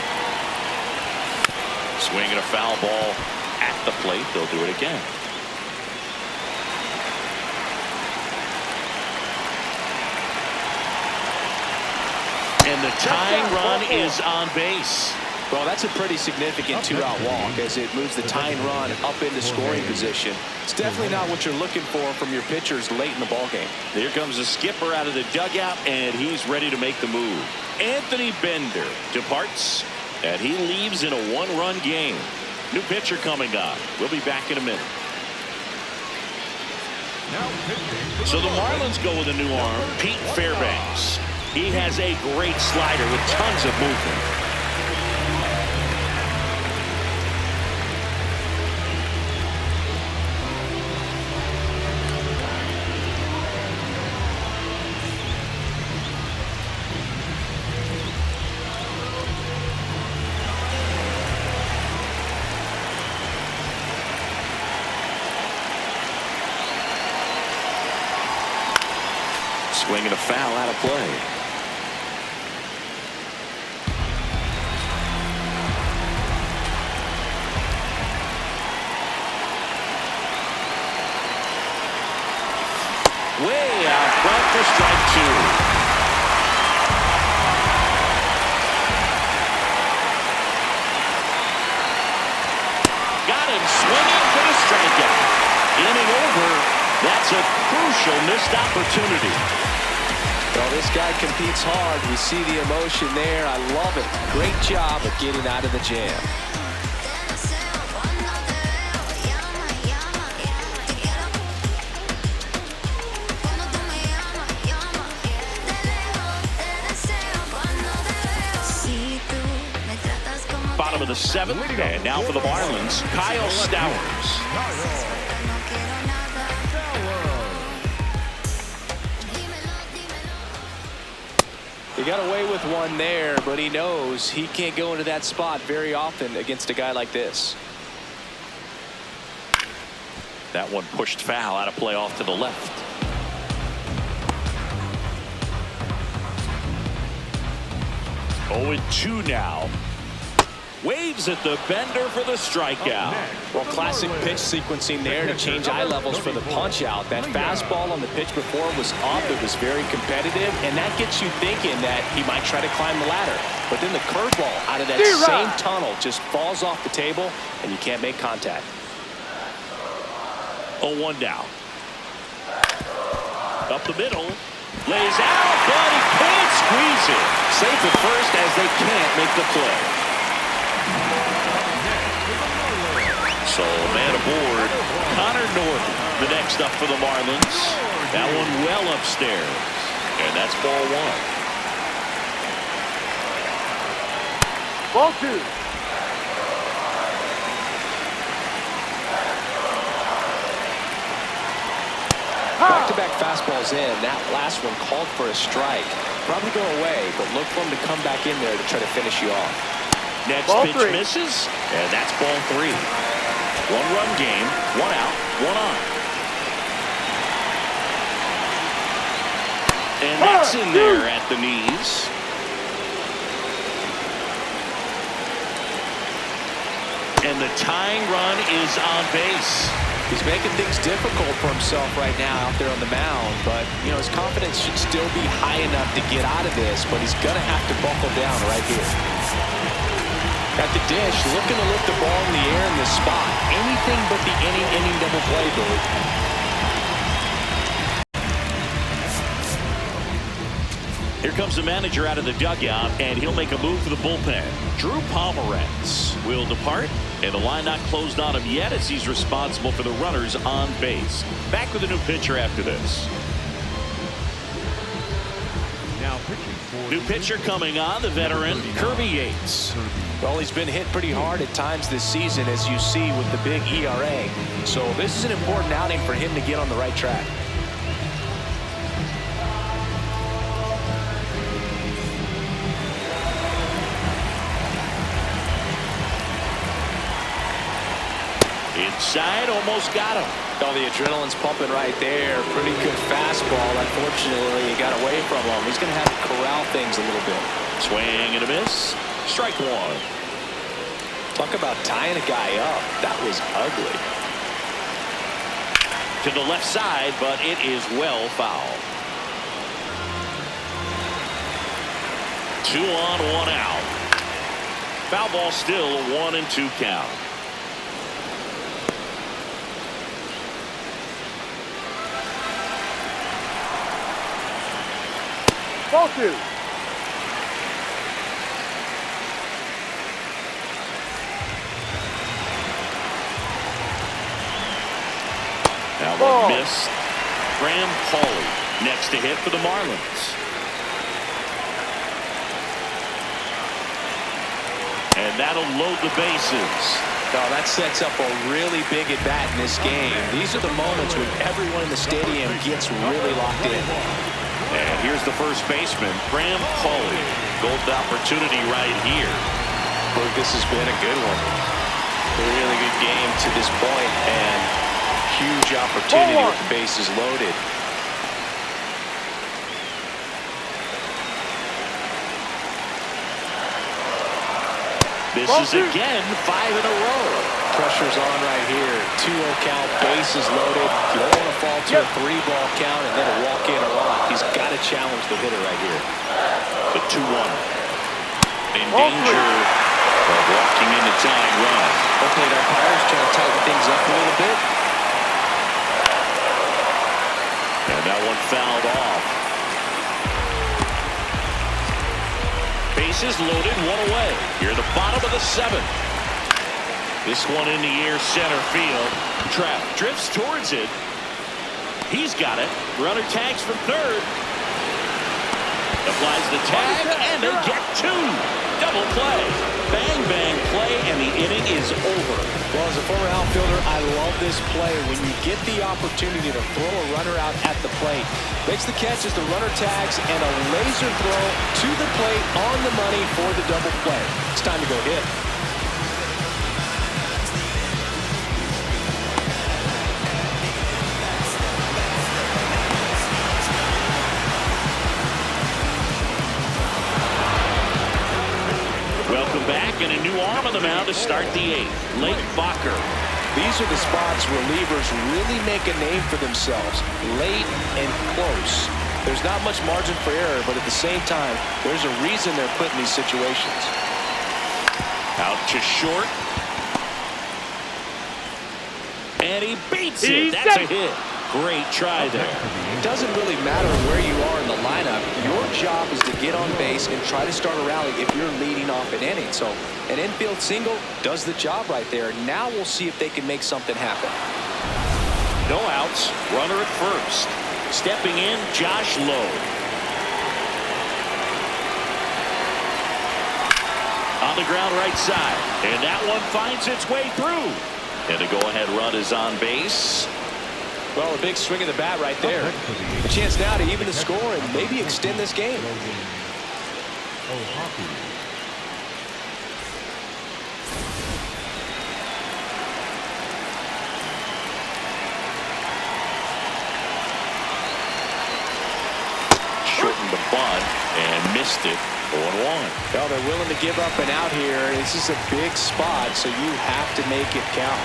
Swinging a foul ball at the plate. They'll do it again. And the tying run is on base. Well, that's a pretty significant two-out walk as it moves the tying run up into scoring position. It's definitely not what you're looking for from your pitchers late in the ballgame. Here comes the skipper out of the dugout, and he's ready to make the move. Anthony Bender departs, and he leaves in a one-run game. New pitcher coming on. We'll be back in a minute. So the Marlins go with a new arm, Pete Fairbanks. He has a great slider with tons of movement. Swinging a foul out of play. Way out front for strike two. Got him swinging for the strikeout. Inning over. That's a crucial missed opportunity. Well, this guy competes hard. We see the emotion there. I love it. Great job of getting out of the jam. Bottom of the seventh, and now for the Marlins, Kyle Stowers. He got away with one there, but he knows he can't go into that spot very often against a guy like this. That one pushed foul out of play off to the left. Oh, and 2 now. Waves at the Bender for the strikeout. Well, classic pitch sequencing there to change eye levels for the punch out. That fastball on the pitch before was up. It was very competitive, and that gets you thinking that he might try to climb the ladder. But then the curveball out of that same tunnel just falls off the table, and you can't make contact. 0-1 down. Up the middle. Lays out, but he can't squeeze it. Safe at first as they can't make the play. So man aboard, Connor Norton, the next up for the Marlins. That one well upstairs, and that's ball 1. Ball 2. Back-to-back fastballs in. That last one called for a strike. Probably go away, but look for him to come back in there to try to finish you off. Next Ball pitch 3. misses, and that's ball 3. One-run game, 1 out, 1 on. And that's in there at the knees. And the tying run is on base. He's making things difficult for himself right now out there on the mound, but you know his confidence should still be high enough to get out of this, but he's gonna have to buckle down right here. At the dish, looking to lift the ball in the air in this spot. Anything but the inning double play, Billy. Here comes the manager out of the dugout, and he'll make a move for the bullpen. Drew Pomeranz will depart, and the line not closed on him yet as he's responsible for the runners on base. Back with a new pitcher after this. Now pitching for New pitcher coming on, the veteran, Kirby Yates. Well, he's been hit pretty hard at times this season, as you see with the big ERA. So this is an important outing for him to get on the right track. side, almost got him. Oh, the adrenaline's pumping right there. Pretty good fastball. Unfortunately, he got away from him. He's going to have to corral things a little bit. Swing and a miss. Strike one. Talk about tying a guy up. That was ugly. To the left side, but it is well foul. 2 on, 1 out. Foul ball still, a 1-2 count. Ball 2. Now Ball. one missed. Graham Pauly next to hit for the Marlins. And that'll load the bases. Oh, that sets up a really big at bat in this game. These are the moments when everyone in the stadium gets really locked in. And here's the first baseman, Graham Pauly. Golden opportunity right here. Look, this has been a good one. A really good game to this point, and huge opportunity with the bases loaded. This is again 5 in a row. Pressure's on right here. 2-0 count, bases loaded. You don't want to fall to a 3-ball count and then a walk-in or walk. He's got to challenge the hitter right here. The 2-1. In danger of walking into tying run. Okay, the umpires trying to tighten things up a little bit. And that one fouled off. Bases loaded, 1 away. Here at the bottom of the 7th. This one in the air, center field. Trout drifts towards it. He's got it. Runner tags from third. Applies the tag, and they get 2. Double play. Bang, bang play, and the inning is over. Well, as a former outfielder, I love this play. When you get the opportunity to throw a runner out at the plate, makes the catch as the runner tags, and a laser throw to the plate on the money for the double play. It's time to go hit. Welcome back, and a new arm on the mound to start the 8th. Late Bacher. These are the spots relievers really make a name for themselves. Late and close. There's not much margin for error, but at the same time, there's a reason they're put in these situations. Out to short. And he beats it. That's a hit. Great try there. It doesn't really matter where you are in the lineup. Your job is to get on base and try to start a rally if you're leading off an inning. So an infield single does the job right there. Now we'll see if they can make something happen. No outs. Runner at first. Stepping in, Josh Lowe. On the ground right side. And that one finds its way through. And the go-ahead run is on base. Well, a big swing of the bat right there. A chance now to even the score and maybe extend this game. Shortened the bunt and missed it. 0-1. Well, they're willing to give up and out here. This is a big spot, so you have to make it count.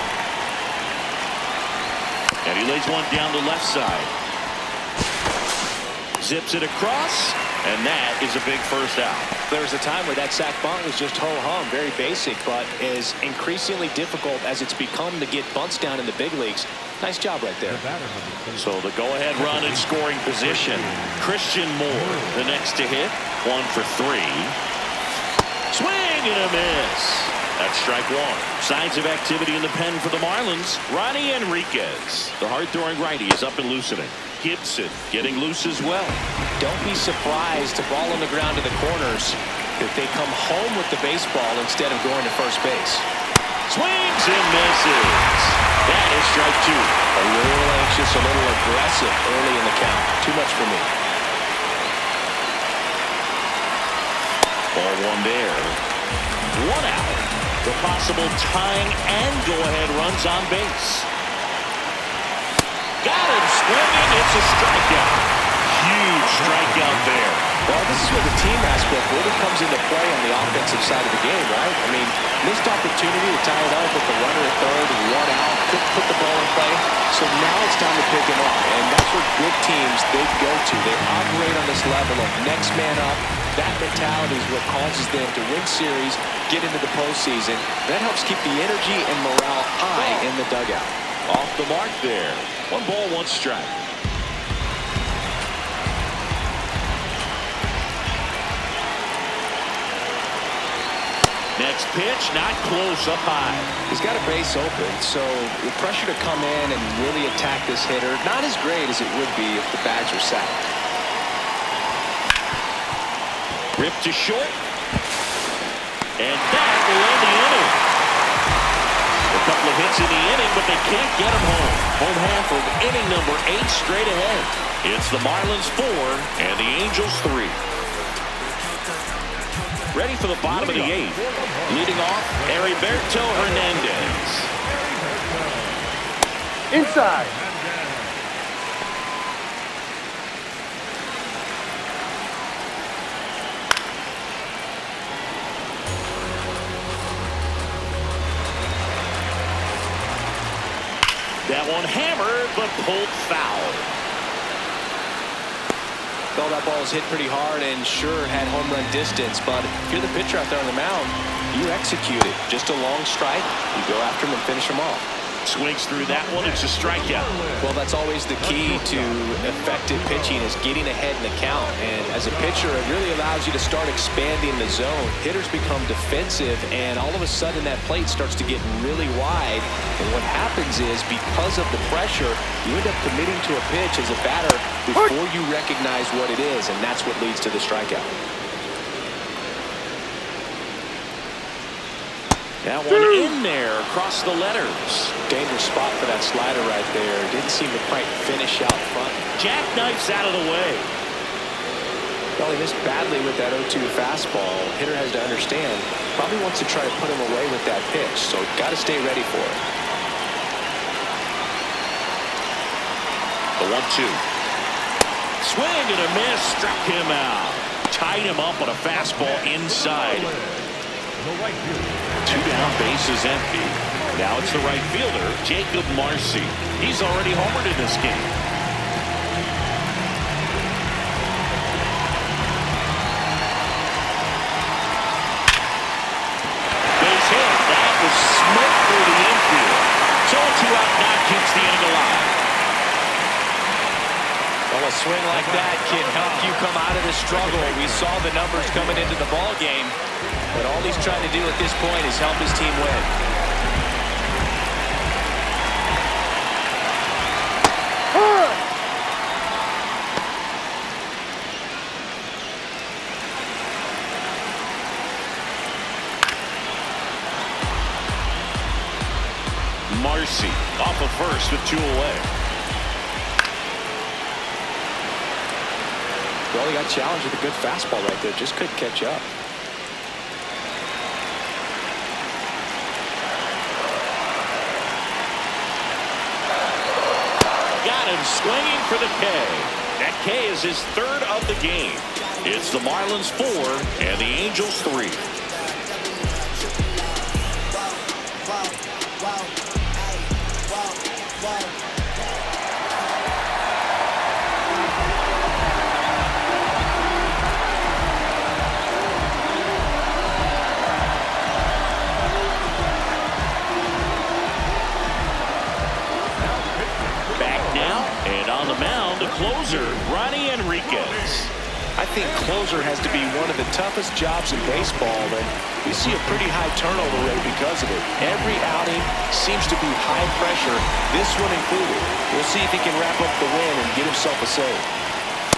And he lays one down the left side. Zips it across, and that is a big first out. There was a time where that sac bunt was just ho-hum, very basic, but is increasingly difficult as it's become to get bunts down in the big leagues. Nice job right there. So the go-ahead run in scoring position. Christian Moore, the next to hit. 1 for 3. Swing and a miss. That's strike 1. Signs of activity in the pen for the Marlins. Ronnie Enriquez. The hard-throwing righty is up and loosening. Gibson getting loose as well. Don't be surprised to ball on the ground to the corners if they come home with the baseball instead of going to first base. Swings and misses. That is strike 2. A little anxious, a little aggressive early in the count. Too much for me. Ball 1 there. 1 out. The possible tying and go-ahead runs on base. Got him swinging. It's a strikeout. Huge strikeout there. Well, this is where the team aspect really comes into play on the offensive side of the game, right? I mean, missed opportunity to tie it up with the runner at third and one out, couldn't put the ball in play. So now it's time to pick him up, and that's where good teams, they go to. They operate on this level of next man up. That mentality is what causes them to win series, get into the postseason. That helps keep the energy and morale high in the dugout. Off the mark there. 1 ball, 1 strike. Next pitch, not close, up high. He's got a base open, so the pressure to come in and really attack this hitter, not as great as it would be if the bags were sacked. Ripped to short. And that will end the inning. A couple of hits in the inning, but they can't get him home. Home half of inning number 8 straight ahead. It's the Marlins 4 and the Angels 3. Ready for the bottom of the 8th. Leading off, Heriberto Hernandez. Inside. That one hammered, but pulled foul. Well, that ball was hit pretty hard and sure had home run distance, but if you're the pitcher out there on the mound, you execute it. Just a long strike, you go after him and finish him off. Swings through that one. It's a strikeout. Well, that's always the key to effective pitching is getting ahead in the count. And as a pitcher, it really allows you to start expanding the zone. Hitters become defensive, and all of a sudden that plate starts to get really wide. And what happens is because of the pressure, you end up committing to a pitch as a batter before you recognize what it is, and that's what leads to the strikeout. That one in there across the letters. Dangerous spot for that slider right there. Didn't seem to quite finish out front. Jackknifes out of the way. Well, he missed badly with that 0-2 fastball. Hitter has to understand, probably wants to try to put him away with that pitch, so got to stay ready for it. The 1-2. Swing and a miss, struck him out. Tied him up on a fastball inside. The right fielder. 2 down, bases empty. Now it's the right fielder, Jacob Marcy. He's already homered in this game. Base hit. That was smoked through the infield. So 2 out now keeps the inning alive. Well, a swing like that can help you come out of the struggle. We saw the numbers coming into the ball game, but all he's trying to do at this point is help his team win. Marcy off of first with 2 away. Well, he got challenged with a good fastball right there. Just couldn't catch up. Got him swinging for the K. That K is his 3rd of the game. It's the Marlins 4 and the Angels 3. Closer, Ronnie Enriquez. I think closer has to be one of the toughest jobs in baseball, and we see a pretty high turnover rate because of it. Every outing seems to be high pressure, this one included. We'll see if he can wrap up the win and get himself a save.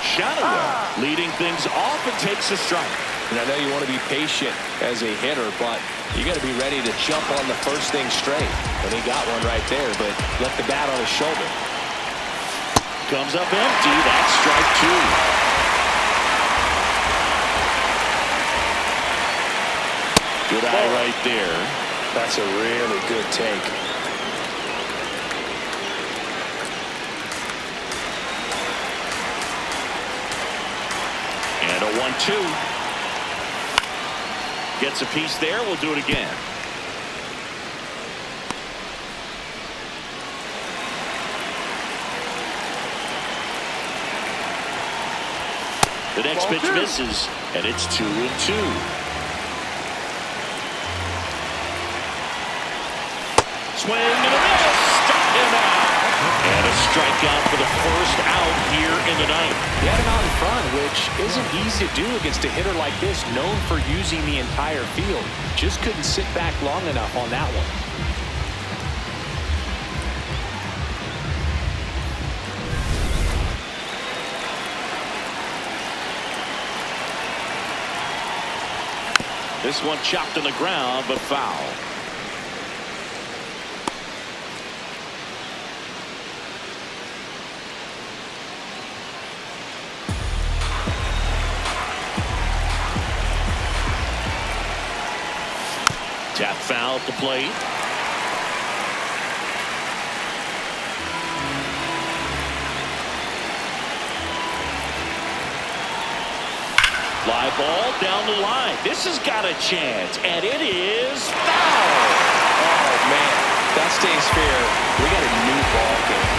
Shadowell leading things off and takes a strike. And I know you want to be patient as a hitter, but you got to be ready to jump on the first thing straight. And he got one right there, but left the bat on his shoulder. Comes up empty. That's strike 2. Good eye right there. That's a really good take. And a 1-2. Gets a piece there. We'll do it again. The next pitch misses, and it's 2-2. Swing and a miss. Struck him out. And a strikeout for the first out here in the ninth. He had him out in front, which isn't easy to do against a hitter like this, known for using the entire field. Just couldn't sit back long enough on that one. This one chopped on the ground, but foul. Tap foul at the plate. Fly ball down the line. This has got a chance, and it is foul. Oh, man, that stays fair. We got a new ball game.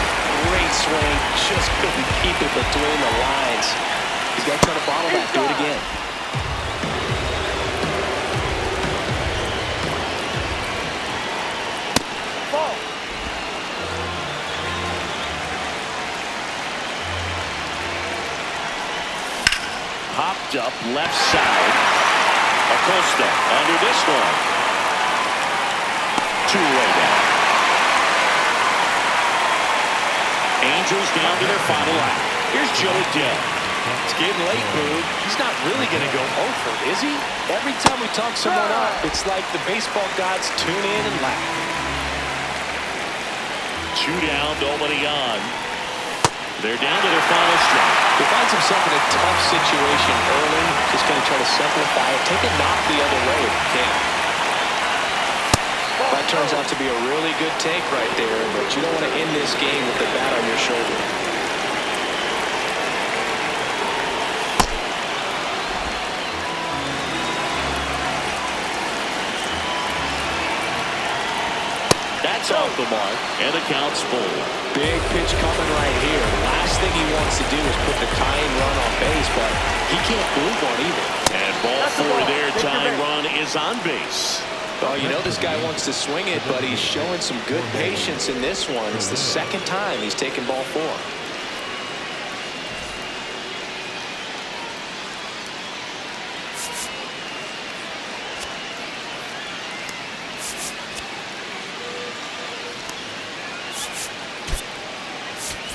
Great swing, just couldn't keep it between the lines. He's got to try to bottle that. Do it again. Popped up left side. Acosta under this one. Two-way down. Angels down to their final out. Here's Joey Dell. It's getting late, Boog. He's not really going to go over, is he? Every time we talk someone up, it's like the baseball gods tune in and laugh. Two down, nobody on. They're down to their final strike. He finds himself in a tough situation early. Just going to try to simplify it. Take a knock the other way if you can. That turns out to be a really good take right there, but you don't want to end this game with the bat on your shoulder. That's off the mark, and the count's full. Big pitch coming right here. Last thing he wants to do is put the tying run on base, but he can't move one either. And ball four there. Tying run is on base. Oh, you know this guy wants to swing it, but he's showing some good patience in this one. It's the second time he's taken ball four.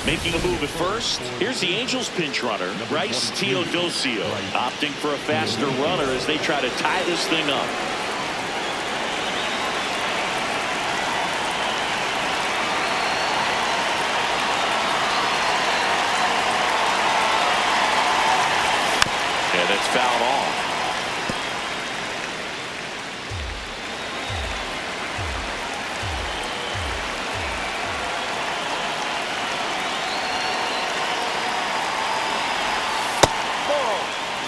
Making a move at first. Here's the Angels pinch runner, Bryce Teodosio, opting for a faster runner as they try to tie this thing up. And it's fouled off.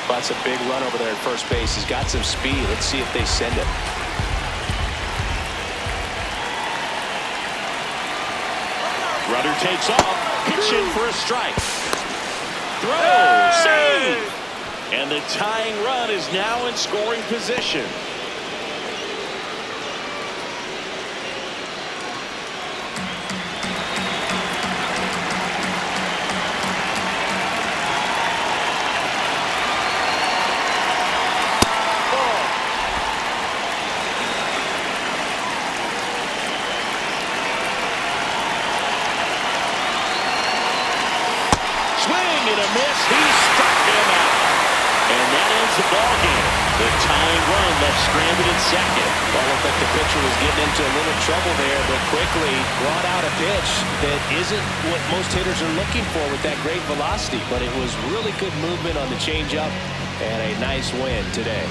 That's a big run over there at first base. He's got some speed. Let's see if they send it. Runner takes off. Pitch in for a strike. Throw. Save. And the tying run is now in scoring position. And a miss. He struck him out. And that ends the ball game. The tying run left stranded at second. Well, it looked like the pitcher was getting into a little trouble there, but quickly brought out a pitch that isn't what most hitters are looking for with that great velocity. But it was really good movement on the changeup and a nice win today.